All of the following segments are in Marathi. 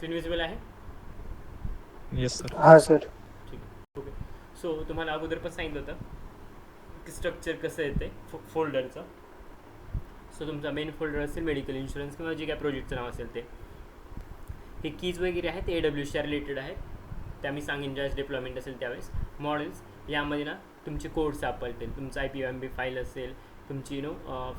स्क्रीन विजिबल आहे? Yes sir. हां सर. ठीक आहे. ओके. सो तुम्हाला अगोदर पण सांगितलं होतं की स्ट्रक्चर कसं येते फोल्डरचं. सो तुमचा मेन फोल्डर असेल मेडिकल इन्शुरन्स किंवा जे काय प्रोजेक्टचं नाव असेल ते. हे कीज वगैरे आहेत ते AWSच्या रिलेटेड आहेत, त्या मी सांगेन ज्यावेळेस डिप्लॉयमेंट असेल त्यावेळेस. मॉडेल्स यामध्ये ना तुमचे कोड सापडतील, तुमचं IPMB फाईल असेल, तुमची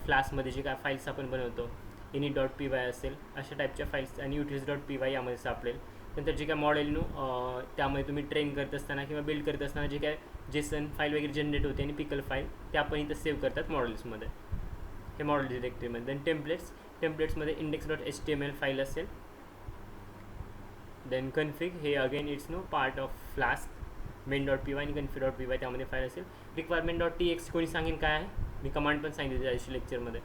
फ्लास्कमध्ये जे काय फाईल्स आपण बनवतो init.py असेल, अशा टाईपच्या फाईल्स आणि utils.py यामध्ये सापडेल. नंतर जे काय मॉडेल त्यामध्ये तुम्ही ट्रेन करत असताना किंवा बिल्ड करत असताना जे काय जेसन फाईल वगैरे जनरेट होते आणि पिकल फाईल त्या आपण इथं सेव्ह करतात मॉडेल्समध्ये, हे मॉडेल डिरेक्टरीमध्ये. देन टेम्पलेट्समध्ये index.html फाईल असेल. देन कन्फिग हे again it's part of flask. main.py आणि config.py त्यामध्ये फाईल असेल. requirement.txt कोणी सांगेन काय आहे? मी कमांड पण सांगितली त्या दिवशी लेक्चरमध्ये.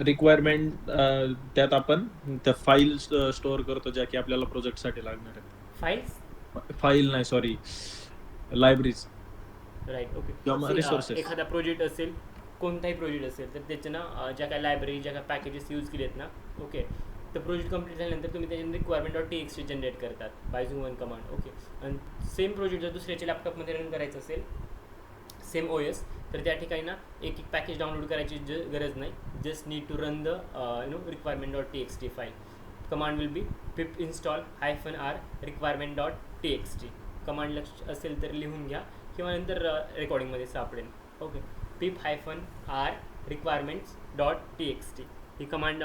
रिक्वायरमेंट त्यात आपण त्या फाईल स्टोअर करतो ज्या की आपल्याला प्रोजेक्टसाठी लागणार आहेत. फाईल्स फाईल नाही, sorry, libraries. Right. Okay. Resources. एखादा प्रोजेक्ट असेल, कोणताही प्रोजेक्ट असेल तर त्याचे ना ज्या काय लायब्ररी ज्या काय पॅकेजेस यूज केले आहेत ना, ओके, तर प्रोजेक्ट कंप्लीट झाल्यानंतर तुम्ही त्याच्यामध्ये requirement.txt जनरेट करतात बाय वन कमांड. ओके. आणि सेम प्रोजेक्ट जर दुसऱ्याच्या लॅपटॉपमध्ये रन करायचं असेल, सेम OS, तर त्या ठिकाणी ना एक पॅकेज डाउनलोड करायची गरज नाही. Just need to run the requirement.txt file. Command will be pip install -r requirement.txt. Command लक्ष असेल तर लिहून घ्या किंवा नंतर रेकॉर्डिंगमध्ये सापडेल. ओके. pip-r requirements.txt ही कमांड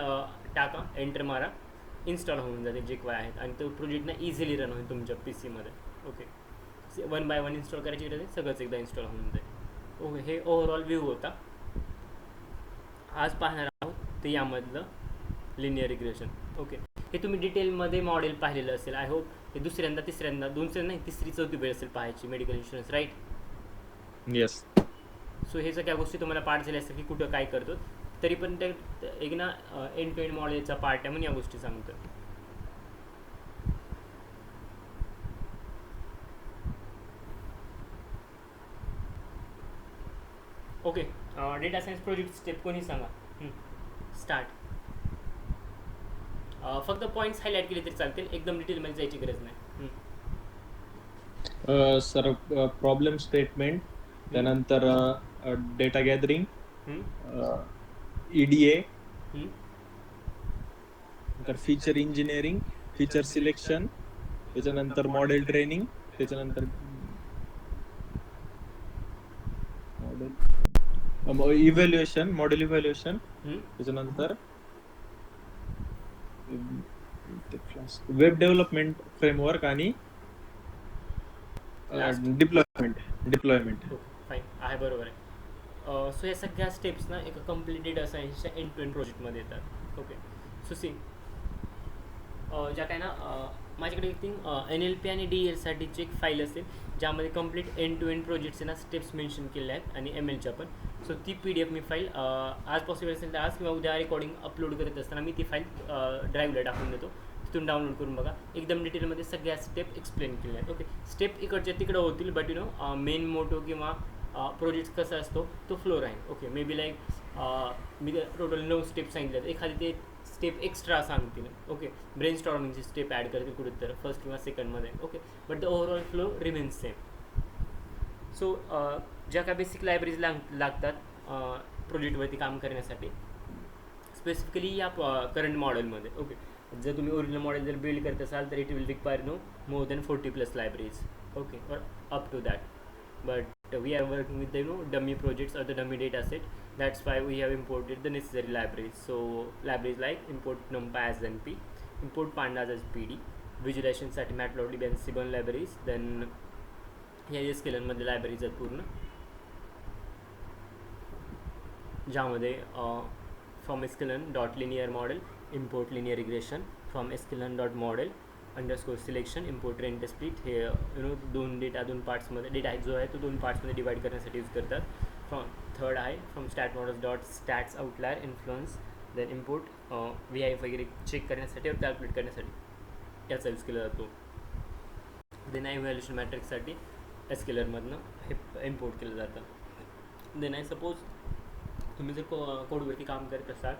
टाका, एंटर मारा, इन्स्टॉल होऊन जाते जे काय आहेत आणि तो प्रोजेक्ट ना इझिली रन होईल तुमच्या PC मध्ये. ओके. 1 बाय 1 इन्स्टॉल करायची गरज आहे, सगळंच एकदा इन्स्टॉल होऊन जाईल. ओके. हे ओव्हरऑल व्ह्यू होता. आज पाहणार आहोत ते यामधलं लिनियर रिग्रेशन. ओके. हे तुम्ही डिटेलमध्ये मॉडेल पाहिलेलं असेल, आय होप. हे दुसऱ्यांदा नाही, तिसरी चौथी वेळ असेल पाहायची medical insurance, right? Yes. So हे सगळ्या गोष्टी तुम्हाला पार्ट झाल्या असतात की कुठं काय करतो, तरी पण ते एक ना एंड टू एंड मॉडेलचा पार्ट आहे म्हणून या गोष्टी सांगतो. Okay. Data science project step कोणी सांगा. स्टार्ट. फक्त पॉईंट्स हायलाईट केले तरी चालतील, एकदम डिटेलमध्ये जायची गरज नाही. सर, प्रॉब्लेम स्टेटमेंट, त्यानंतर डेटा गॅदरिंग, EDA, नंतर फीचर इंजिनिअरिंग, फीचर सिलेक्शन, त्याच्यानंतर मॉडेल ट्रेनिंग, त्याच्यानंतर इव्हॅल्युएशन, मॉडेल इव्हॅल्युएशन, त्याच्यानंतर वेब डेव्हलपमेंट फ्रेमवर्क आणि डिप्लॉयमेंट. फाईन आहे, बरोबर आहे. सो या सगळ्या स्टेप्स ना एका कम्प्लीट डेटा सायन्सच्या एंड टू एंड प्रोजेक्टमध्ये येतात. ओके. सो सी ज्या काय ना माझ्याकडे एक थिंग NLP आणि DL साठीची एक फाईल असेल ज्यामध्ये कम्प्लीट एंड टू एंड प्रोजेक्टचे ना स्टेप्स मेन्शन केले आहेत आणि MLच्या पण. सो ती PDF मी फाईल आज पॉसिबल असेल तर आज किंवा उद्या रेकॉर्डिंग अपलोड करत असताना मी ती फाईल ड्राईव्हला टाकून देतो, तिथून डाउनलोड करून बघा. एकदम डिटेलमध्ये सगळ्या स्टेप एक्सप्लेन केल्या आहेत. ओके. स्टेप इकडच्या तिकडं होतील, बट मेन मोटो किंवा प्रोजेक्ट कसा असतो तो फ्लो राहील. ओके. मे बी लाईक मी टोटल 9 स्टेप सांगितले आहेत, एखादी ते स्टेप एक्स्ट्रा सांगतील. ओके. ब्रेन स्टॉर्मिंगची स्टेप ॲड करतील कुठेतरी फर्स्ट किंवा सेकंडमध्ये. Okay. But the overall flow remains same. So ज्या काय बेसिक लायब्ररीज लागतात प्रोजेक्टवरती काम करण्यासाठी, स्पेसिफिकली या करंट मॉडेलमध्ये. ओके. जर तुम्ही ओरिजिनल मॉडेल जर बिल्ड करत असाल तर it will require more than 40+ libraries. Okay. और up to that. But we are working with the dummy projects or the dummy data set. That's why we have imported the necessary libraries. So libraries like import NumPy as NP, import pandas as PD, visualization साठी matplotlib and Seaborn libraries. Then ह्या SQL मध्ये libraries आहेत पूर्ण, ज्यामध्ये from sklearn dot linear model import linear regression, from sklearn dot model underscore selection, import रेंट स्प्लिट, हे दोन पार्ट्समध्ये डेटा जो आहे तो 2 पार्ट्समध्ये डिवाइड करण्यासाठी यूज करतात. फ्रॉम थर्ड आहे from stat models dot stats outlier influence, then import VI वगैरे चेक करण्यासाठी और कॅल्क्युलेट करण्यासाठी याचा यूज केला जातो. देन आहे इव्हॅल्युएशन मॅट्रिक्ससाठी SQLमधनं हे इम्पोर्ट केलं जातं. देन आहे सपोज तुम्ही जर कोडवरती काम करत असाल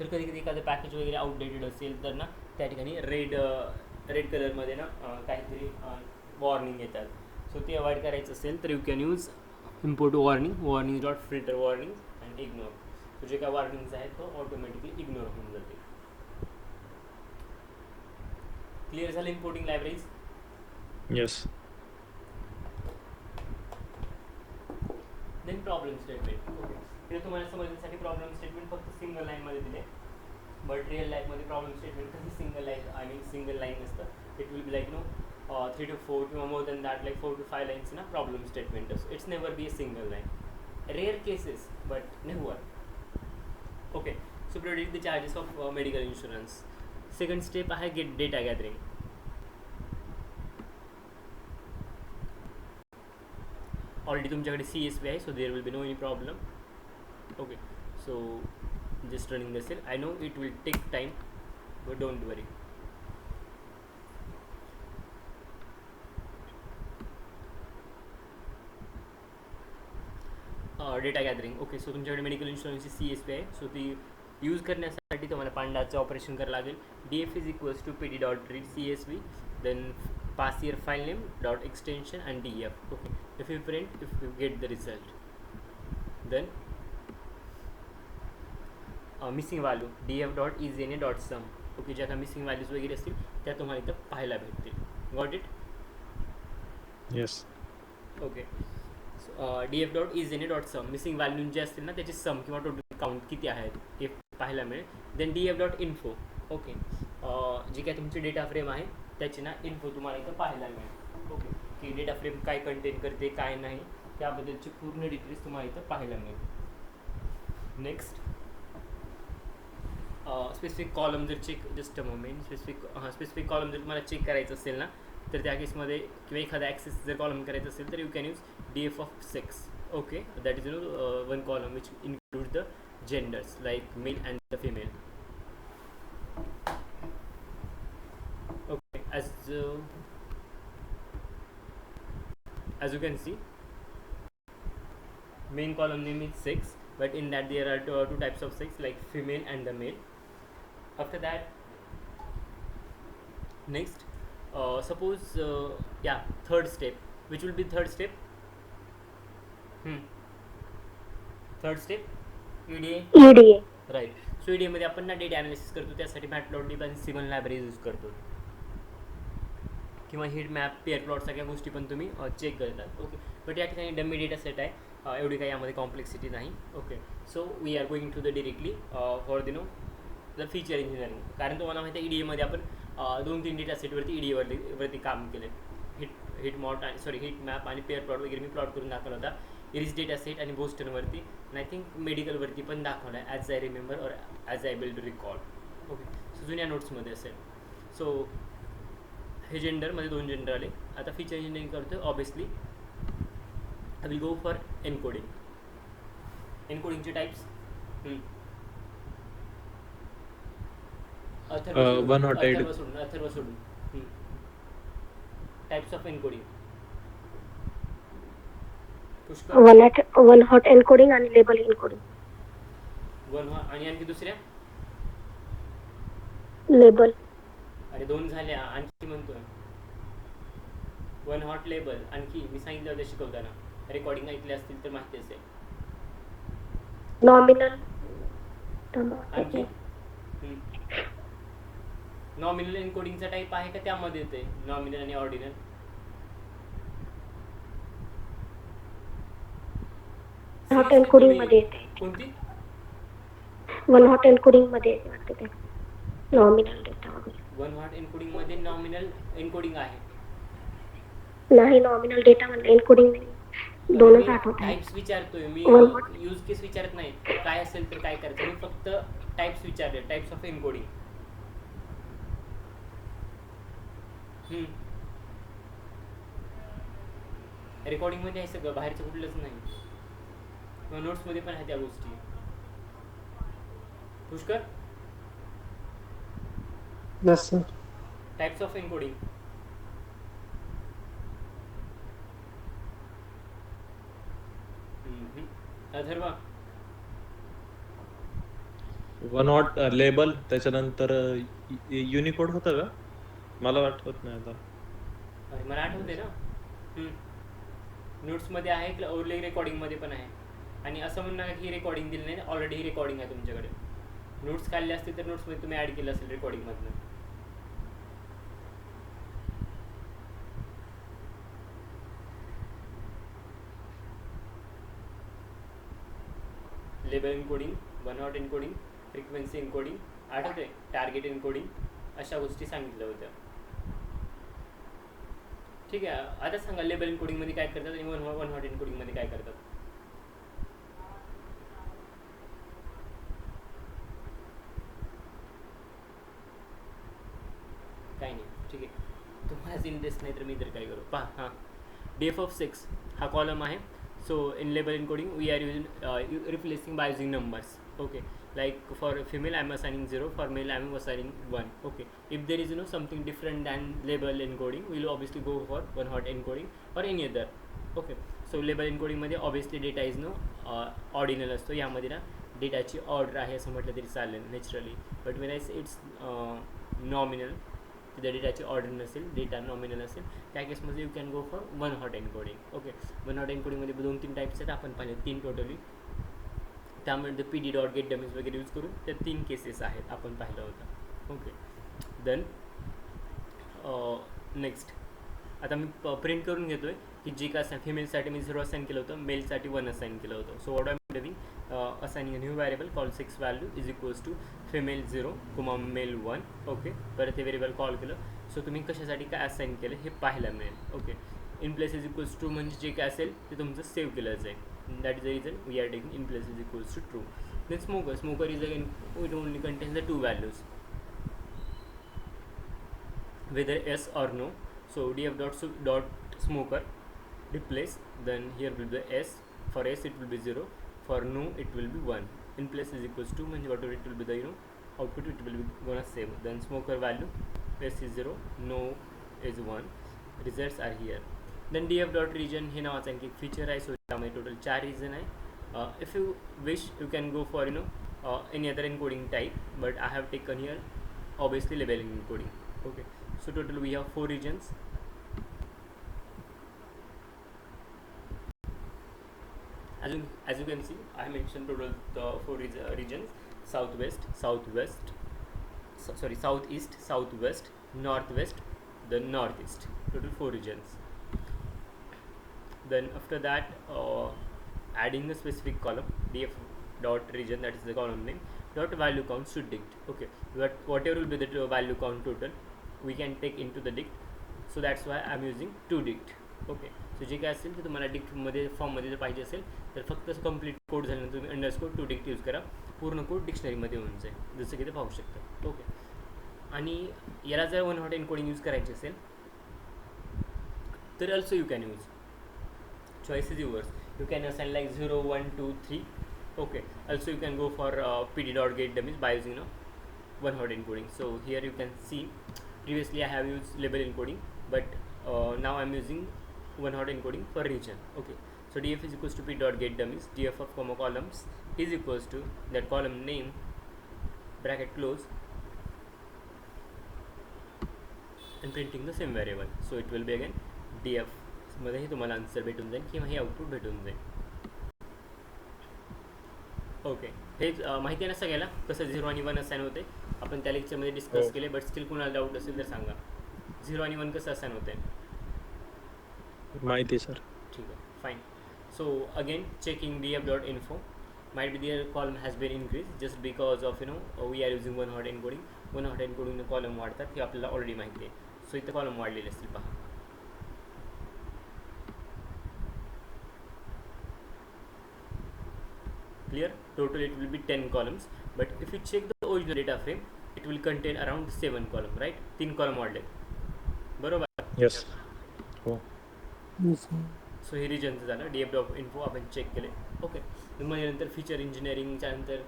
तर कधी कधी एखादं पॅकेज वगैरे आउटडेटेड असेल तर ना त्या ठिकाणी रेड कलरमध्ये ना काहीतरी वॉर्निंग येतात. सो ते अवॉइड करायचं असेल तर you can use import warning dot filter warning and ignore. तो जे काय वॉर्निंग्स आहेत तो ऑटोमॅटिकली इग्नोर होऊन जाते. क्लिअर झालं importing libraries? Yes. Then problem statement. Okay, ते तुम्हाला समजण्यासाठी प्रॉब्लेम स्टेटमेंट फक्त सिंगल लाईनमध्ये दिले, बट रिअल लाईफमध्ये प्रॉब्लेम स्टेटमेंट कधी सिंगल लाईन नसतं. It will be like 3 to 4 किंवा more than that like 4 to 5 lines ना प्रॉब्लेम स्टेटमेंट असतो. It's never be a single line. Rare cases but never. Okay, so predict the charges of medical insurance. Second step आहे गेट डेटा गॅदरिंग. ऑलरेडी तुमच्याकडे CSV आहे, so there will be no any problem. Okay, so just running the cell. I know it will take time, but don't worry. Data gathering. Okay, so तुमच्याकडे मेडिकल इन्शुरन्सची CSV आहे, सो ती यूज करण्यासाठी तुम्हाला पांडाचं ऑपरेशन करावं लागेल. DF is equals to PD dot read CSV, then pass your file name dot extension and DF. Okay, if you print, if you get the result, then missing value DF dot EZNA dot sum. Okay, ज्या काही मिसिंग व्हॅल्यूज वगैरे असतील त्या तुम्हाला इथं पाहायला भेटतील. Got it? Yes. Okay, DF dot EZNA dot sum missing value जे असतील ना त्याची सम किंवा टोटल काउंट किती आहेत ते पाहायला मिळेल. Then DF dot info. Okay, जी काय तुमची डेटा फ्रेम आहे त्याची ना इन्फो तुम्हाला इथं पाहायला मिळेल. ओके, की डेटा फ्रेम काय कंटेन करते काय नाही त्याबद्दलची पूर्ण डिटेल्स तुम्हाला इथं पाहायला मिळेल. नेक्स्ट, स्पेसिफिक कॉलम जर check, just a moment, specific column जर तुम्हाला चेक करायचं असेल ना तर त्या केसमध्ये किंवा एखादा ॲक्सेस जर कॉलम करायचं असेल तर you can use DF of 6. Okay, that is one column which include the genders like male and the female. Okay, as you can see, main column name is 6, but in that there are two types of 6 like female and the male. After that, next, suppose third step. Which will be third step? Third step, EDA. Right. So EDA आपण ना डेटा ॲनालिसिस करतो, त्यासाठी मॅटप्लॉटलिब आणि सिमन लायब्ररी यूज करतो, किंवा हीट मॅप, पेअर प्लॉट सगळ्या गोष्टी पण तुम्ही चेक करतात. ओके, बट या ठिकाणी डमी डेटा सेट आहे, एवढी काही यामध्ये कॉम्प्लेक्सिटी नाही. Okay, so we are going to the directly for the feature engineering. कारण तुम्हाला माहिती आहे EDAमध्ये आपण 2-3 डेटा सेटवरती EDA वरती काम केलं. हीट मॅप आणि पेअर प्लॉट वगैरे मी प्लॉट करून दाखवला होता. इरिस डेटा सेट आणि बोस्टनवरती, आणि आय थिंक मेडिकलवरती पण दाखवला आहे, ॲज आय रिमेंबर और as I able to recall. Okay, so जुन्या नोट्समध्ये असेल. सो हे जेंडरमध्ये 2 जेंडर आले. आता फीचर इंजिनिअरिंग करतो आहे, obviously I will go for encoding. एनकोडिंगचे टाईप्स, अथर्व सोडून types of encoding. One hot encoding आणि लेबल एन्कोडिंग. आणि आणखी दुसऱ्या लेबल. अरे 2 झाल्या, आणखी म्हणतोय. 1 हॉट लेबल, आणखी मी सांगितलं होतं शिकवताना, रेकॉर्डिंग ऐकले असतील तर माहिती असेल. नॉमिनल. आणखी नॉमिनल एन्कोडिंगचा टाईप आहे का त्यामध्ये येते नॉमिनल आणि ऑर्डिनल? हॉट एन्कोडिंग मध्ये येते. कोणती? वन हॉट एन्कोडिंग मध्ये येते वाटतं ते, नॉमिनल डेटा वगैरे. 1 हॉट एन्कोडिंग मध्ये नॉमिनल एन्कोडिंग आहे? नाही, नॉमिनल डेटा मध्ये एन्कोडिंग नाही. दोनच आठवत आहे. टाइप्स विचारतोय मी, यूज केस विचारत नाही. काय असेल तर काय करायचं, मी फक्त टाइप्स विचारले, टाइप्स ऑफ एन्कोडिंग. रेकॉर्डिंग मध्ये आहे सगळं, बाहेरचं कुठलंच नाही. किंवा नोट्स मध्ये पण आहे त्या गोष्टी. Pushkar, yes sir. Types of encoding. Atharva, one hot label, त्याच्यानंतर युनिकोड होतं का? मला आठवत नाही आता. अरे मला आठवते ना. नोट्समध्ये आहे, ओरली रेकॉर्डिंगमध्ये पण आहे. आणि असं म्हणू नका की ही रेकॉर्डिंग दिली नाही, ऑलरेडी ही रेकॉर्डिंग आहे तुमच्याकडे. नोट्स काढले असतील तर नोट्समध्ये तुम्ही ॲड केलं असेल रेकॉर्डिंगमधनं. Label encoding, one hot encoding, frequency encoding, आठवते टार्गेट एन्कोडिंग, अशा गोष्टी सांगितल्या होत्या. ठीक आहे, आता सांगा लेबल एन्कोडिंगमध्ये काय करतात आणि वन हॉट एन्कोडिंगमध्ये काय करतात. काही नाही, ठीक आहे. तुम्हालाच इंटरेस्ट नाही तर मी तर काय करू. पहा, हां, DF6 हा कॉलम आहे. So in label encoding we are using replacing by using numbers. Okay, like for female I'm assigning 0, for male I'm assigning 1. Okay, if there is something different than label encoding, we'll obviously go for one hot encoding or any other. Okay, so label encoding मध्ये obviously data is ordinal असतो. यामध्ये ना डेटाची ऑर्डर आहे असं म्हटलं तरी चालेल naturally, but when it's nominal, तिथे डेटाची ऑर्डर नसेल, डेटा नॉमिनल असेल, त्या केसमध्ये you can go for one hot encoding. Okay, one hot एन्कोडिंगमध्ये 2-3 टाईप्स आहेत, आपण पाहिले 3 टोटली. त्यामध्ये PD डॉट गेट डमीज वगैरे यूज करून त्या 3 केसेस आहेत आपण पाहिलं होतं. ओके, देन नेक्स्ट आता मी प्रिंट करून घेतो आहे की जे काय फिमेलसाठी मी 0 असाइन केलं होतं, मेलसाठी 1 असाइन केलं होतं. So what I am doing, assigning a new variable call 6 value is equals to female 0, male 1. Okay, परत हे व्हेरिएबल कॉल केलं. सो तुम्ही कशासाठी काय असाइन केलं हे पाहायला मिळेल. Okay, in place is equals to म्हणजे जे काय असेल ते तुमचं सेव्ह केलं जाईल. That is the reason we are taking in place is equals to true. Then smoker is again it only contains the 2 values whether yes or no. So df dot smoker replace, then here will be s, for s it will be 0, for no it will be 1. In place is equals to means whatever it will be the output it will be gonna save. Then smoker value s is 0, no is 1, results are here. Then df dot region हे नावाचं आणखी फीचर आहे. सो त्यामध्ये टोटल 4 रिजन आहे. If you wish you can go for any other encoding type, but I have taken here obviously labeling encoding. Okay, so total we have 4 regions. As you can see, I mentioned total the 4 regions: southwest, southeast, southwest, northwest, then northeast. Total 4 regions. Then after that, adding a specific column, df dot region, that is the column name, dot value count to dict. Okay, whatever will be the value count total, we can take into the dict. So that's why I'm using to dict. Okay, so जे काय असेल ते तुम्हाला डिक्टमध्ये फॉर्ममध्ये जर पाहिजे असेल तर फक्त कंप्लीट कोड झाल्यानंतर तुम्ही अंडरस्कोर टू डिक्ट यूज करा, पूर्ण कोड डिक्शनरीमध्ये होऊन जाईल, जसं की ते पाहू शकता. ओके, आणि याला जर वन हॉट एन्कोडिंग यूज करायची असेल तर also you can use, choice is yours. You can assign like 0, 1, 2, 3. Okay, also you can go for PD dot get dummies by using one hot encoding. So here you can see previously I have used label encoding, but now I'm using one hot encoding for region. Okay, so df is equals to p dot get dummies, df of comma columns is equals to that column name bracket close and printing the same variable. So it will be again df मध्येही तुम्हाला आन्सर भेटून जाईल किंवा हे आउटपुट भेटून जाईल. ओके, हेच माहिती आहे ना सगळ्याला कसं 0 आणि 1 असाइन होते, आपण त्या लेक्चरमध्ये डिस्कस केले. बट स्टील कुणाला डाऊट असेल तर सांगा, 0 आणि 1 कसं असाइन होते. माहिती सर. ठीक आहे, fine. So again checking df dot info might be their column has been increased just because of we are using one hot encoding. one hot encoding column वाढतात हे आपल्याला ऑलरेडी माहिती आहे. सो इथे कॉलम वाढलेले असतील पहा. Clear? Total it will be 10 columns, but if you check the original data frame it will contain around 7 column, right? 3 column वाढले बरोबर. येस, हो. सो हे रिजनचं झालं. df dot info आपण चेक केले. ओके, मग नंतर फीचर इंजिनिअरिंगच्या नंतर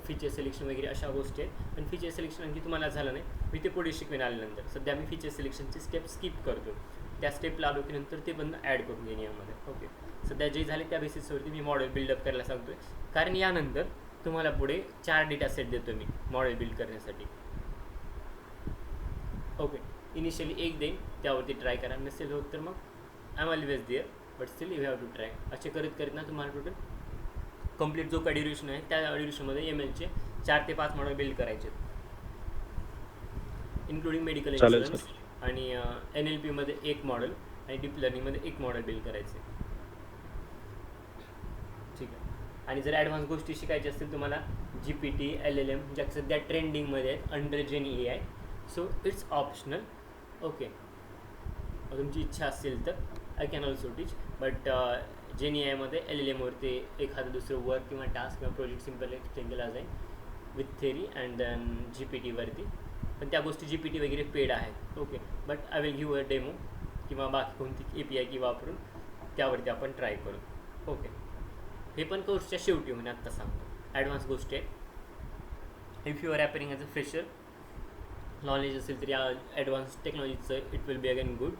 फीचर सिलेक्शन वगैरे अशा गोष्टी आहेत. पण फीचर सिलेक्शन आणखी तुम्हाला झालं नाही, मी ते पुढे शिकवेन आल्यानंतर. सध्या मी फीचर सिलेक्शनची स्टेप स्किप करतो, त्या स्टेपला आलो की नंतर ते पण ॲड करून घेईन यामध्ये. ओके, सध्या जे झाले त्या बेसिसवरती मी मॉडेल बिल्डअप करायला सांगतो आहे, कारण यानंतर तुम्हाला पुढे 4 डेटा सेट देतो मी मॉडेल बिल्ड करण्यासाठी. ओके, इनिशियली एक देईन, त्यावरती ट्राय करा, नसेल होत तर मग I am always there, but still you have to try. असे करत करत ना तुम्हाला टोटल कंप्लीट जो काय ड्युरेशन आहे त्या ड्युरेशनमध्ये MLचे 4 ते 5 मॉडेल बिल्ड करायचे, इन्क्लुडिंग मेडिकल चालेल इन्शुरन्स. आणि NLPमध्ये एक मॉडेल आणि डीप लर्निंगमध्ये एक मॉडेल बिल्ड करायचे. ठीक आहे. आणि जर ॲडव्हान्स गोष्टी शिकायच्या असतील तुम्हाला GPT, LLM ज्या सध्या ट्रेंडिंगमध्ये आहेत under gen AI, so it's optional. Okay, तुमची इच्छा असेल तर I can also teach, but gen AIमध्ये LLMवरती एखादं दुसरं वर्क किंवा टास्क किंवा प्रोजेक्ट सिम्पल एक्सप्लेन केला जाईल विथ थेरी अँड देन GPTवरती. पण त्या गोष्टी GPT वगैरे पेड आहेत. Okay, but I will give a demo किंवा बाकी कोणती API की वापरून त्यावरती आपण ट्राय करू. ओके, हे पण कोर्सच्या शेवटी होणे आत्ता सांगतो, ॲडव्हान्स गोष्टी आहेत. If you are appearing as a fresher, knowledge असेल तर या ॲडव्हान्स टेक्नॉलॉजीचं it will be again good.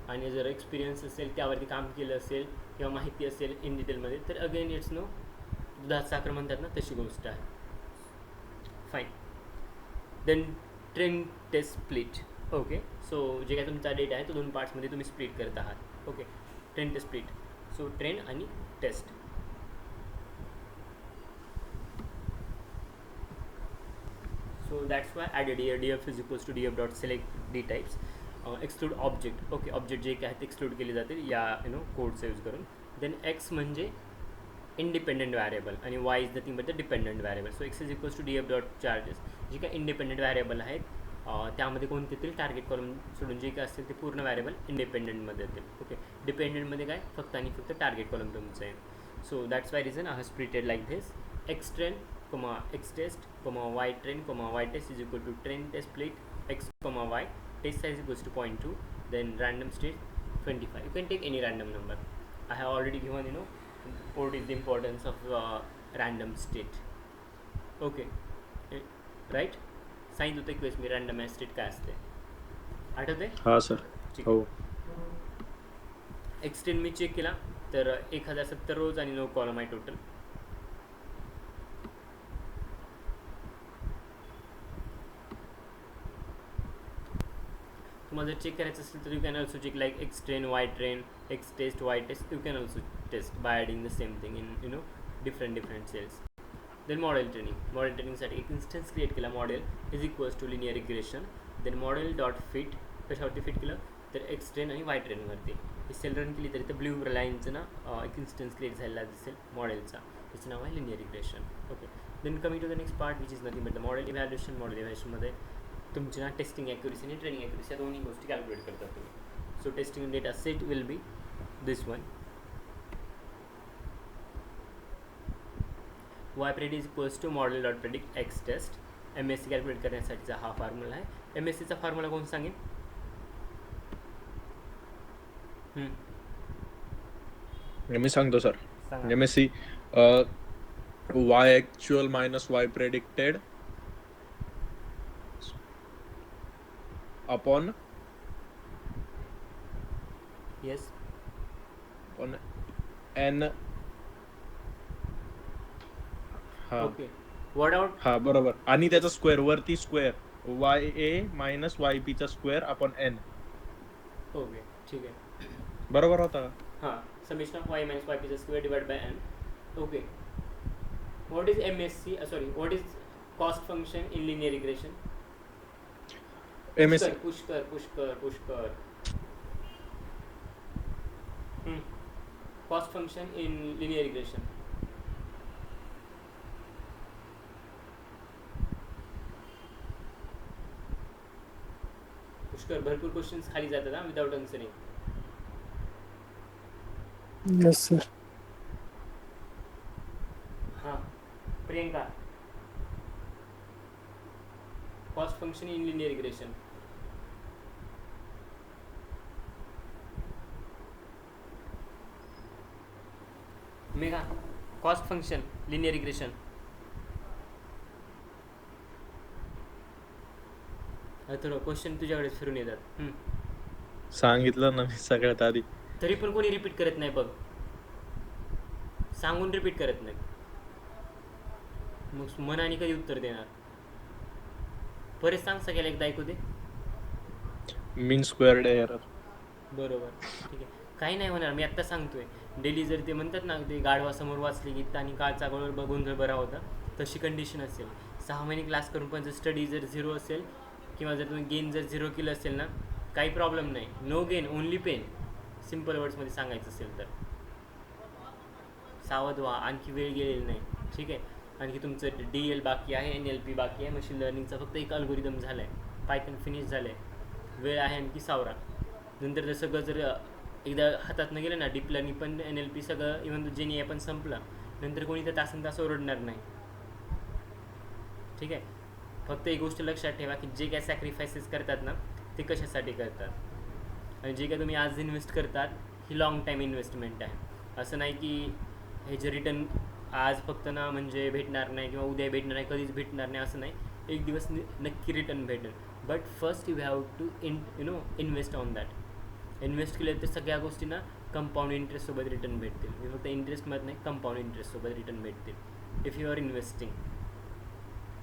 आणि जर एक्सपिरियन्स असेल, त्यावरती काम केलं असेल किंवा माहिती असेल इन डिटेलमध्ये, तर अगेन इट्स नो दुधात साखर म्हणतात ना, तशी गोष्ट आहे. Fine. Then train test split. Okay, so जे काय तुमचा डेटा आहे तो 2 पार्ट्समध्ये तुम्ही स्प्लिट करत आहात. Okay, train test split. So train आणि test. So that's why added here df is equals to df dot select d types, exclude object. Okay, object जे काय आहेत एक्सक्लूड केले जातील या कोडचा यूज करून. देन x म्हणजे इंडिपेंडंट व्हॅरिएबल आणि y is nothing but the dependent variable. So x is equals to df dot charges. जे काय इंडिपेंडंट व्हॅरिएबल आहेत त्यामध्ये कोणते तरी टार्गेट कॉलम सोडून जे काय असतील ते पूर्ण व्हॅरिएबल इंडिपेंडंटमध्ये येतील. ओके, डिपेंडंटमध्ये काय फक्त आणि फक्त टार्गेट कॉलम तुमचं आहे. So that's Y reason I have splitted like this. x train, x test, y train, y test is equal to train test split x, y test size equals to 0.2, then random state 25. You can take any random number. I have already given what is the importance of random state. Okay, right? सांगितलं होतं क्वेस्ट मी रँडम स्टेट काय असते, आठवते? हा सर. हो. एक्सटेंड मी चेक केला तर 1070 रोज आणि 9 कॉलम आहे टोटल. तुम्हाला जर चेक करायचं असेल तर you can also check like X train, Y train, X test, Y test. You can also test by adding the same thing in different cells. Then model training. Model ट्रेनिंगसाठी एक इन्स्टन्स क्रिएट केला, model is equals to linear regression. Then model dot fit, कशावरती फिट केलं तर एक्स ट्रेन आणि वाय ट्रेनवरती. ही सेल रन केली तरी तर ब्ल्यू लाईनचं ना एक इन्स्टन्स क्रिएट झालेला दिसेल मॉडेलचा, त्याचं नाव आहे linear regression. Okay, then coming to the next part which is nothing but the model evaluation. Model इव्हॅल्युएशनमध्ये तुमची ना टेस्टिंग ॲक्युरेसी आणि ट्रेनिंग ॲक्युरेसी या दोन्ही गोष्टी कॅल्क्युलेट करतात तुम्ही. So testing data set will be this one. Y pred is equals to model dot predict X test. MSC calculate करण्यासाठीचा हा फॉर्म्युला आहे. MSCचा फॉर्म्युला कोण सांगेन? मी सांगतो sir. MSC y actual minus y predicted upon yes on n. हा ओके, वर्ड आउट. हा बरोबर. आणि त्याचा स्क्वेअर वरती स्क्वेअर YA मायनस YB चा स्क्वेअर अपॉन n. ओके, ठीक आहे. बरोबर होता का? हां, summation of y minus YP square divide by n. Okay, what is MSC, sorry what is cost function in linear regression? MSC Pushkar. Cost function in linear regression. Pushkar, भरपूर क्वेश्चन्स खाली जातात ना विदाउट आन्सरिंग. Yes sir. हां, Priyanka, cost function in linear regression. Megha, cost function linear regression. थोडं क्वेश्चन तुझ्याकडे फिरून येतात. सांगितलं ना मी सगळ्यात आधी. तरी पण कोणी रिपीट करत नाही बघ, सांगून रिपीट करत नाही. मग मनाने कधी उत्तर देणार? परत सांग सगळ्याला एकदा ऐकू दे. मीन स्क्वेअर्ड एरर. बरोबर, ठीक आहे. काही नाही होणार, मी आत्ता सांगतोय. डेली जर ते म्हणतात ना, ते गाढवासमोर वाचले गीत आणि काळचा गोंधळ बरा होता, तशी कंडिशन असेल. 6 महिने क्लास करून पण जर स्टडी जर 0 असेल किंवा जर तुम्ही गेन जर 0 केलं असेल ना, काही प्रॉब्लेम नाही. No gain only pain, simple वर्ड्समध्ये सांगायचं असेल तर. सावध व्हा, आणखी वेळ गेलेली नाही, ठीक आहे. आणखी तुमचं DL बाकी आहे, NLP बाकी आहे, मशीन लर्निंगचा फक्त एक अल्गोरिदम झाला आहे, पायथन फिनिश झालं आहे, वेळ आहे आणखी सावरा. नंतर जर सगळं जर एकदा हातातनं गेलं ना, डीप लर्निंग पण NLP सगळं, इव्हन तो जेनी पण संपला, नंतर कोणी तर तासन तास ओरडणार नाही, ठीक आहे. फक्त एक गोष्ट लक्षात ठेवा की जे काय सॅक्रिफायसेस करतात ना, ते कशासाठी करतात, आणि जे काय तुम्ही आज इन्व्हेस्ट करतात ही लाँग टाईम इन्व्हेस्टमेंट आहे. असं नाही की हे जे रिटर्न आज फक्त ना म्हणजे भेटणार नाही किंवा उद्या भेटणार नाही, कधीच भेटणार नाही, असं नाही. एक दिवस नक्की रिटर्न भेटेल, but first you have to invest on that. Invest केलं तर सगळ्या गोष्टींना कंपाऊंड इंटरेस्टसोबत रिटर्न भेटतील. मी फक्त इंटरेस्टमध्ये नाही, कंपाऊंड इंटरेस्टसोबत रिटर्न भेटतील if you are investing.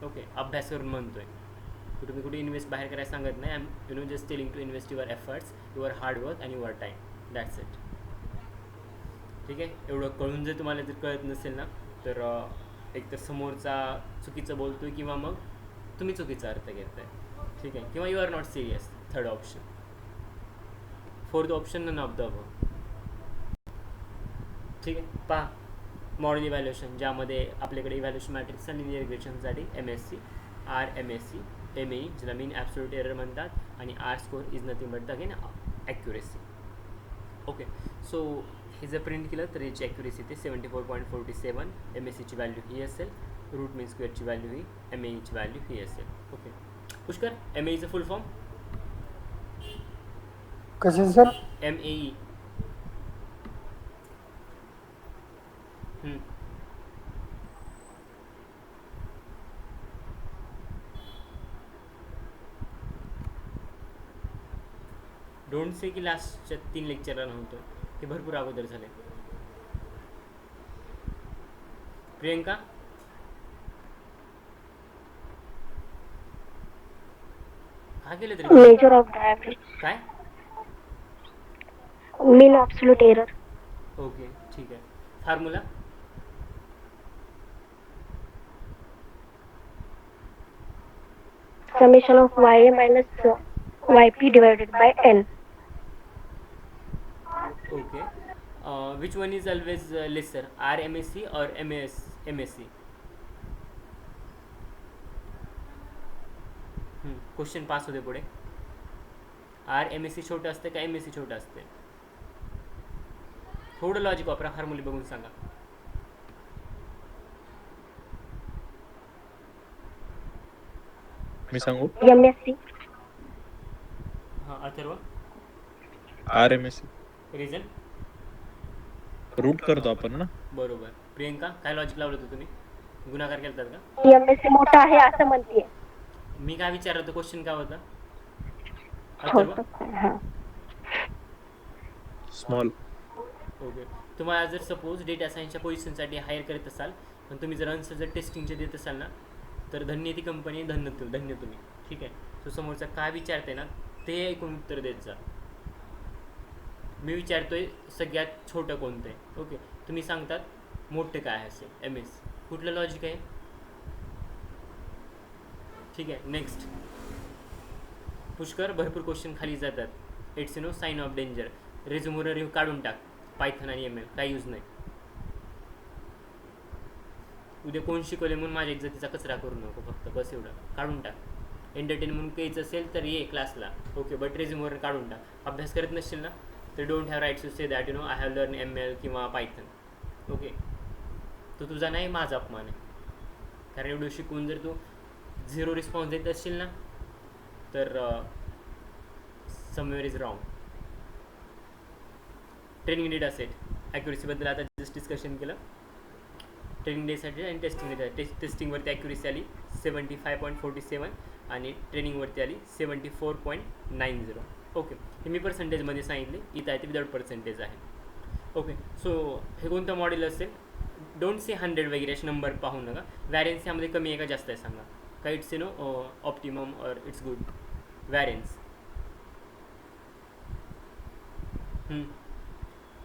Okay, अभ्यास करून म्हणतोय, तुम्ही कुठे इन्व्हेस्ट बाहेर करायला सांगत नाही. I am just telling to invest your efforts, your hard work and your time, that's it. ठीक आहे. एवढं कळून जर तुम्हाला जर कळत नसेल ना, तर एक तर समोरचा चुकीचं बोलतोय किंवा मग तुम्ही चुकीचा अर्थ घेताय, ठीक आहे, किंवा you are not serious. Third option. Fourth option none of the above. ठीक आहे. पहा, मॉडेल इव्हॅल्युएशन, ज्यामध्ये आपल्याकडे इव्हॅल्युएशन मॅट्रिक्स आणि लिनियर रिग्रेशनसाठी MSc, RMSc, MAE, ज्याला मीन ॲब्सोल्यूट एरर म्हणतात, आणि R score is nothing but again accuracy. Okay, so हे जर प्रिंट केलं तर याची ॲक्युरेसी ते 74.47. MScची व्हॅल्यू ही असेल, रूट मीन स्क्वेअरची व्हॅल्यू ही, MAEची व्हॅल्यू ही असेल. ओके पुष्कर, MAEचं फुल फॉर्म कसे सर? MAE. डोंट से की लास्टच्या 3 लेक्चरला नव्हतं, ते भरपूर अगोदर झाले. प्रियंका, काय केलं तरी? मेजर ऑफ द ॲव्हरेज, काय? मीन ॲब्सोल्यूट एरर. ओके, ठीक आहे. Formula summation of YA minus YP divided by N. Okay. Which one is always lesser, RMSc और MSc? क्वेश्चन पास होते पुढे. RMSc छोटं असते का MSc छोटं असते? थोडं लॉजिक वापरा, फॉर्म्युले बघून सांगा. मी सांगू? MSc. हां, अथर्व, RMSc. रिझन? रूट करतो आपण ना. बरोबर. प्रियंका, काय लॉजिक लावलं होतं तुम्ही? गुणाकार केलतात का? MSc मोठा आहे असं म्हणते. मी काय विचारलं होतं, क्वेश्चन काय होता? अथर्व, हां. स्मॉल. ओके. तुम्हाला जर सपोज डेटा सायन्सच्या पोझिशनसाठी हायर करत असाल, पण तुम्ही जर आन्सर जर टेस्टिंगचे देत असाल ना, तर धन्य ती कंपनी, धन्य तुम्ही. ठीक आहे. तो समोरचा काय विचारते ना, ते ऐकून उत्तर देत जा. मी विचारतोय सगळ्यात छोटं कोणतं आहे, ओके, तुम्ही सांगतात मोठं काय असेल, MS. कुठलं लॉजिक आहे? ठीक आहे. नेक्स्ट. पुष्कर, भरपूर क्वेश्चन खाली जातात. It's sign of danger. रेझ्युमवर रिव्ह्यू काढून टाक. पायथन आणि ML काही यूज नाही. उद्या कोण शिकवले म्हणून माझ्या इज्जतीचा कचरा करू नको, फक्त बस एवढं. काढून टाक. एंटरटेन म्हणून काहीच असेल तर ये क्लासला, ओके, बट रेझ्युमवर काढून टाक. अभ्यास करत नसशील ना, तर don't have right to say that I have learn ML किंवा पायथन. ओके, तो तुझा नाही, माझा अपमान आहे. कारण एवढं शिकवून जर तू 0 रिस्पॉन्स देत असशील ना, तर somewhere is wrong. Training data set, ॲक्युरेसीबद्दल आता जस्ट डिस्कशन केलं. ट्रेनिंग डेसाठी आणि टेस्टिंग डेटा. टेस्टिंगवरती ॲक्युरेसी आली 75.47 आणि ट्रेनिंगवरती आली 74.90. ओके, हे मी पर्सेंटेजमध्ये सांगितले, इथं आहे ते विदाउट पर्सेंटेज आहे. ओके, सो हे कोणतं मॉडेल असेल? डोंट से 100 वगैरे असे नंबर पाहू नका. व्हॅरियन्स यामध्ये कमी आहे का जास्त आहे सांगा. का इट्स यू नो ऑप्टिमम और इट्स गुड व्हॅरियन्स.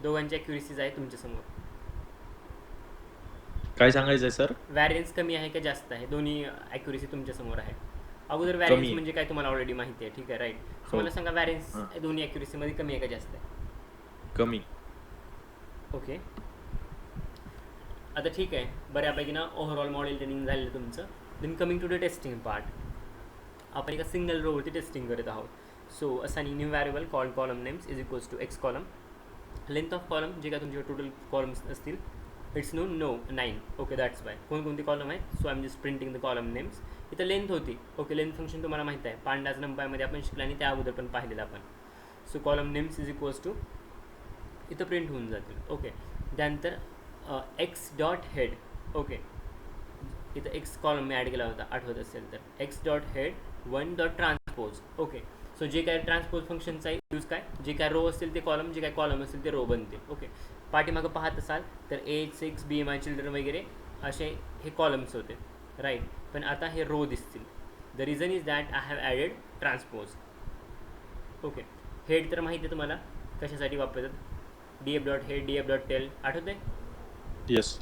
दोघांची ॲक्युरेसीज आहे तुमच्यासमोर. काय सांगायचंय सर? व्हॅरियन्स कमी आहे का जास्त आहे, दोन्ही ॲक्युरेसी तुमच्यासमोर आहे. अगोदर कमी व्हॅरियन्स आहे. म्हणजे काय तुम्हाला ऑलरेडी माहिती आहे, ठीक आहे राईट. सो मला सांगा व्हॅरियन्स दोन्ही ॲक्युरेसीमध्ये कमी आहे का जास्त आहे. कमी. ओके, आता ठीक आहे, बऱ्यापैकी ना ओव्हरऑल मॉडेल ट्रेनिंग झालेलं तुमचं. Then coming to the testing part. आपण एका सिंगल रोवरती टेस्टिंग करत आहोत. So assigning new variable called column names is equals to x column. Length of column जे काय तुमचे टोटल कॉलम्स असतील it's no 9. Okay, that's why. कोणकोणती कॉलम आहेत. So I am just printing the column names. इथं लेंथ होती. ओके, लेंथ फंक्शन तुम्हाला माहीत आहे, पांडाज नंपायमध्ये आपण शिकला आणि त्या अगोदर पण पाहिलेलं आपण. So column names is equals to इथं प्रिंट होऊन जातील. ओके, त्यानंतर एक्स डॉट हेड. ओके, इथं एक्स कॉलम मी ॲड केला होता आठवत असेल तर. X dot head 1 dot transpose. Okay, so जे काय ट्रान्सपोज फंक्शनचा यूज काय, जे काय रो असतील ते कॉलम, जे काय कॉलम असतील ते रो बनतील. ओके, पाठीमागं पाहत असाल तर एज 6 BMI चिल्ड्रन वगैरे असे हे कॉलम्स होते राईट. पण आता हे रो दिसतील. The reason is that I have added transpose. Okay, head तर माहिती आहे तुम्हाला कशासाठी वापरतात. DF dot head, DF dot tail आठवत आहे. येस.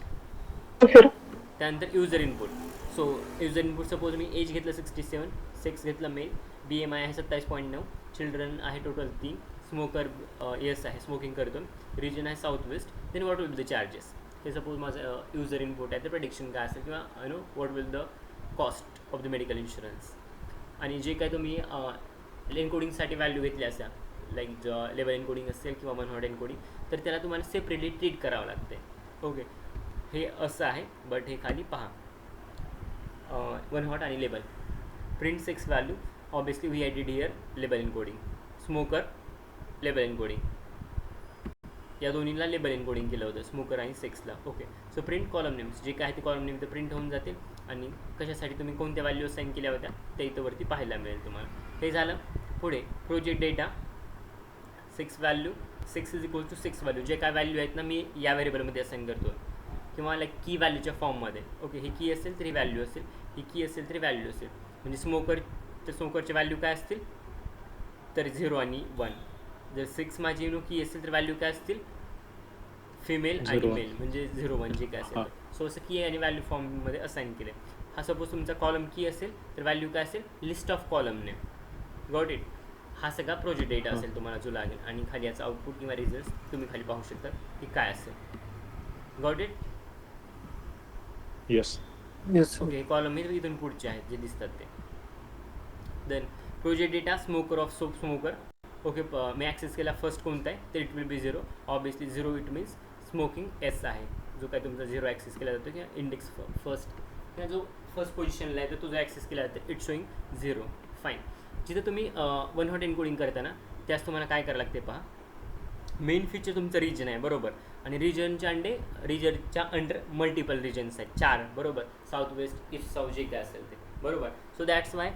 त्यानंतर user input. So user input suppose मी एज घेतलं 67, सेक्स घेतलं मेल, BMI आहे 27.9, चिल्ड्रन आहे टोटल 3, स्मोकर येस आहे स्मोकिंग करतो, रिजन आहे south west. Then what will the charges. हे सपोज माझं युजर इनपुट आहे, तर प्रेडिक्शन काय असेल किंवा you know what will the cost of the medical insurance. आणि जे काय तुम्ही एन्कोडिंगसाठी व्हॅल्यू घेतली असेल लाईक लेवल एन्कोडिंग असेल किंवा 1 हॉट एन्कोडिंग, तर त्याला तुम्हाला सेपरेटली ट्रीट करावं लागते. ओके, हे असं आहे. बट हे खाली पहा 1 हॉट आणि label. Print 6 value obviously we added here label encoding. Smoker label encoding, या दोन्हीला लेबल एन्कोडिंग केलं होतं, स्मोकर आणि 6ला. Okay, so print column names, जे काय आहे ते कॉलम नेम तर प्रिंट होऊन जातील. आणि कशासाठी तुम्ही कोणत्या व्हॅल्यू असाईन केल्या होत्या ते इथं वरती पाहायला मिळेल तुम्हाला. हे झालं. पुढे project data 6 value, 6 is equal to 6 value. जे काय व्हॅल्यू आहेत ना मी या व्हेरिएबलमध्ये असाईन करतो किंवा लाईक की व्हॅल्यूच्या फॉर्ममध्ये. ओके, ही की असेल तरी व्हॅल्यू असेल, ही की असेल तरी व्हॅल्यू असेल. म्हणजे स्मोकर तर स्मोकरचे व्हॅल्यू काय असतील तर 0 आणि 1. जर 6 माझी नो की असेल तर व्हॅल्यू काय असतील फिमेल आणि 0, मेल, म्हणजे 0 1 जे काय असेल. सो असं की आणि व्हॅल्यू फॉर्ममध्ये असाईन केले. हा सपोज तुमचा कॉलम की असेल तर व्हॅल्यू काय असेल list of column name. Got it. हा सगळा प्रोजेक्ट डेटा असेल तुम्हाला जो लागेल. आणि खाली याचा आउटपुट किंवा रिझल्ट तुम्ही खाली पाहू शकता की काय असेल. Got it. Yes. Okay, column हे इथून पुढचे आहेत जे दिसतात ते. Then project data smoker of soap smoker. Okay, मी ॲक्सेस केला फर्स्ट कोणता आहे तर it will be 0. Obviously 0 it means smoking yes आहे, जो काय तुमचा 0 ॲक्सेस केला जातो किंवा इंडेक्स फर्स्ट किंवा जो फर्स्ट पोझिशनला आहे तर तो जो ॲक्सेस केला जातो इट शोईंग 0. फाईन. जिथं तुम्ही 1 हॉट एन्कोडिंग करताना त्यास तुम्हाला काय करावं लागते पहा. मेन फीचर तुमचं रिजन आहे बरोबर, आणि रिजनच्या रिजनच्या अंडर मल्टिपल रिजन्स आहेत 4 बरोबर. साऊथ वेस्ट, ईस्ट साऊथ जे काय असेल ते बरोबर. So that's why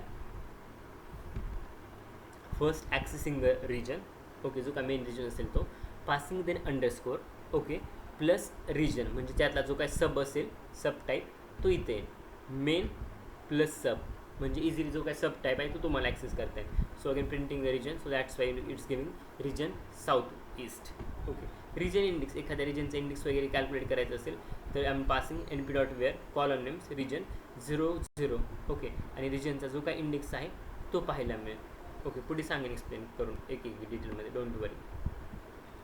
first accessing the region. Okay, जो काय मेन रिजन असेल तो passing then underscore. Okay, plus region म्हणजे त्यातला जो काय सब असेल सब टाईप तो इथे मेन प्लस सब म्हणजे इझिली जो काय सब टाईप आहे तो तुम्हाला ॲक्सेस करता येईल. So again printing the region. So that's why it's giving region south east. Okay, region index, एखाद्या रिजनचा इंडेक्स वगैरे कॅल्क्युलेट करायचं असेल तर I am passing NP dot where column names region 0 0. Okay, आणि रिजनचा जो काय इंडेक्स आहे तो पाहायला मिळेल. ओके, पुढे सांगेन एक्सप्लेन करून एक डिटेलमध्ये, don't worry.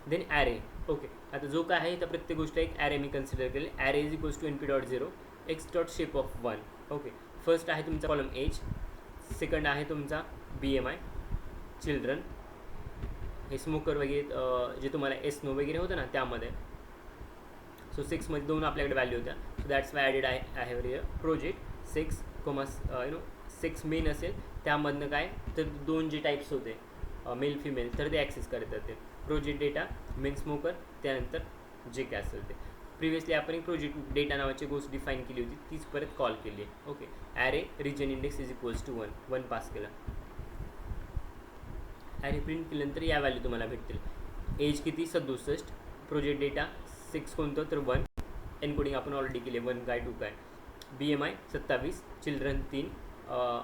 Then array. Okay, आता जो काय आहे त्या प्रत्येक गोष्ट एक ॲरे मी कन्सिडर केले. Array is equals to NP dot 0 x dot shape of 1. Okay, first आहे तुमचा कॉलम एज, सेकंड आहे तुमचा BMI चिल्ड्रन, हे स्मोकर वगैरे जे तुम्हाला एस नो वगैरे होतं ना त्यामध्ये. सो 6मध्ये 2 आपल्याकडे व्हॅल्यू होत्या. सो दॅट्स वाय ॲडेड आहे हिअर प्रोजेक्ट 6 6 मेन असेल त्यामधनं काय तर 2 जे टाईप्स होते मेल फिमेल तर ते ॲक्सेस करत जाते. प्रोजेक्ट डेटा मेन स्मोकर, त्यानंतर जे काय असेल ते. प्रिव्हियसली आपण एक प्रोजेक्ट डेटा नावाची गोष्ट डिफाईन केली होती तीच परत कॉल केली आहे. Okay, array region index is equals to 1 pass केला. ॲरे प्रिंट केल्यानंतर या व्हॅल्यू तुम्हाला भेटतील. एज किती 67, प्रोजेक्ट डेटा 6 कोणतं तर 1, एनकोडिंग आपण ऑलरेडी केले 1 काय 2 काय. BMI 27, चिल्ड्रन 3,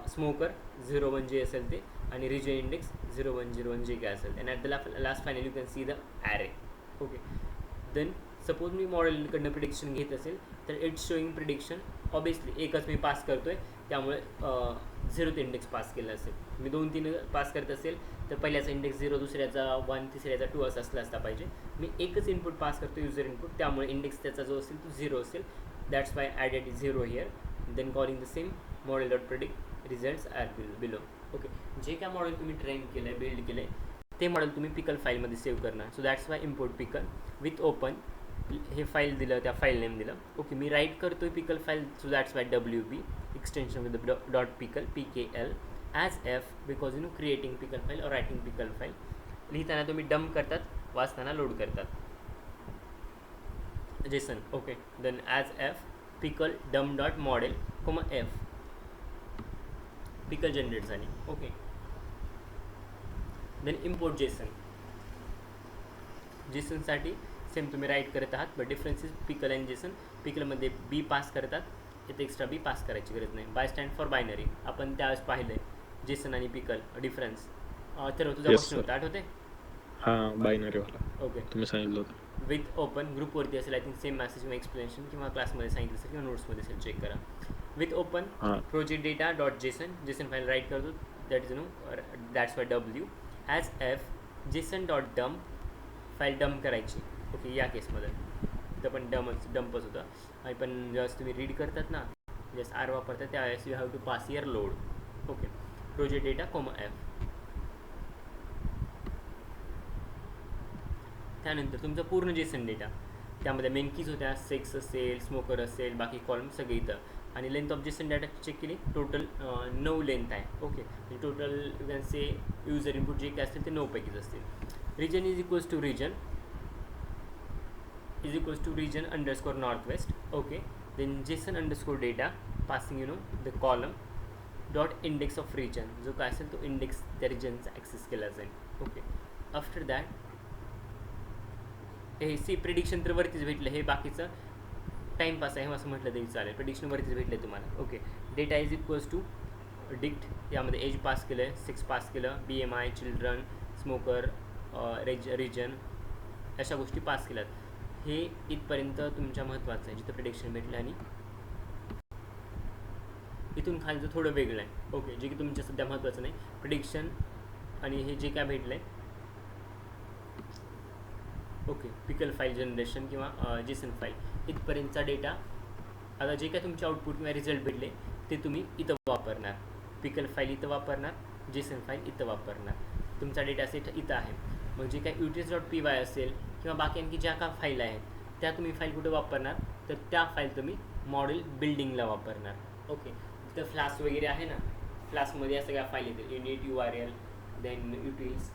स्मोकर 01 जे असेल ते, आणि रिजन इंडेक्स 0101 जे काय असेल. And at the last final you can see the array. Okay. Then suppose मी मॉडेलकडनं प्रिडिक्शन घेत असेल तर इट्स शोईंग प्रिडिक्शन. ऑबियसली एकच मी पास करतो आहे त्यामुळे 0th इंडेक्स पास केलं असेल. मी 2-3 पास करत असेल तर पहिल्याचा इंडेक्स 0, दुसऱ्याचा 1, तिसऱ्याचा 2 असं असला पाहिजे. मी एकच इनपुट पास करतो युजर इनपुट, त्यामुळे इंडेक्स त्याचा जो असेल तो 0 असेल. That's why added 0 here. Then calling the same model dot predict results are below. Okay. जे काय मॉडेल तुम्ही ट्रेन केलं आहे, बिल्ड केलं आहे, ते मॉडेल तुम्ही पिकल फाईलमध्ये सेव्ह करणार. So that's why import pickle with open. हे फाईल दिलं, त्या फाईल नेम दिलं. ओके. मी राईट करतो आहे pickle file. So that's why WP extension with dot pickle PKL as F, because creating pickle file और रायटिंग पिकल फाईल. लिहिताना तुम्ही डम्प करतात, वाचताना लोड करतात. JSON. Okay. Then as F pickle dump dot model F pickle generate झाली. ओके. देन इम्पोर्ट जेसनसाठी सेम तुम्ही राईट करत आहात, but difference is pickle and JSON. पिकलमध्ये बी पास करतात, इथे एक्स्ट्रा बी पास करायची गरज नाही. बाय स्टँड फॉर बायनरी आपण त्यावेळेस पाहिलं आहे. जेसन आणि पिकल डिफरन्स. तर तुझा क्वेश्चन होता, आठवते? हां, बायनरीवाला. ओके. तुम्ही सांगितलं होतं. विथ ओपन ग्रुपवरती असेल, आय थिंक सेम मेसेज किंवा एक्सप्लेनेशन किंवा क्लासमध्ये सांगितलं असेल किंवा नोट्समध्ये असेल, चेक करा. With open project data dot JSON file write करतो. That is that's why W as f JSON dot dump file dump करायची. ओके. या केसमध्ये इथं पण डम्पच होतं. आणि पण जेव्हा तुम्ही रीड करतात ना, जस्ट R वापरतात त्यावेळेस you have to pass your load. Okay. Project data F. त्यानंतर तुमचा पूर्ण जेसन डेटा, त्यामध्ये मेन कीज होत्या, सेक्स असेल, स्मोकर असेल, बाकी कॉलम सगळे इथं. आणि length of JSON data check केली, टोटल 9 लेंथ आहे. ओके. म्हणजे total you can say user input जे काय असतील ते 9 पैकीच असतील. Region is equals to region underscore northwest. Okay. Then JSON underscore data passing the column dot index of region, जो काय असेल तो इंडेक्स त्या रिजनचा ॲक्सेस केला जाईल. ओके. आफ्टर दॅट हे प्रिडिक्शन तर वरतीच भेटलं, हे बाकीचं टाईमपास आहे असं म्हटलं तरी चालेल. प्रिडिक्शन वरतीच भेटलं तुम्हाला. Okay. Data is equals to dict, यामध्ये एज पास केलं आहे, 6 पास केलं, BMI, चिल्ड्रन, स्मोकर, रिजन, अशा गोष्टी पास केल्यात. हे इथपर्यंत तुमच्या महत्त्वाचं आहे, जिथं प्रिडिक्शन भेटलं. आणि इथून खालचं थोडं वेगळं आहे. ओके. जे की तुमच्या सध्या महत्त्वाचं नाही. प्रिडिक्शन आणि हे जे काय भेटलं आहे. ओके. पिकल फाईल जनरेशन किंवा जेसन फाईल इथपर्यंतचा डेटा. आता जे काय तुमचे आउटपुट किंवा रिझल्ट भेटले ते तुम्ही इथं वापरणार. पिकल फाईल इथं वापरणार, जेसन फाईल इथं वापरणार. तुमचा डेटा सेट इथं आहे. मग जे काय utils.py असेल किंवा बाकी आणखी ज्या का फाईल आहेत त्या तुम्ही फाईल कुठे वापरणार, तर त्या फाईल तुम्ही मॉडेल बिल्डिंगला वापरणार. ओके. तिथं फ्लास्क वगैरे आहे ना, फ्लास्कमध्ये या सगळ्या फाईल येतील, init URL then utils.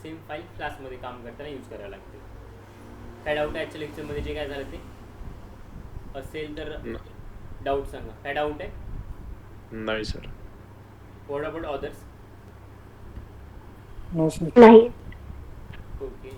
Same file क्लासमध्ये काम करताना यूज करायला लागते. काय डाऊट आहे आजच्या लेक्चरमध्ये जे काय झालं ते असेल तर डाऊट सांगा. काय डाऊट आहे? नाही सर. What about others? नाही. ओके.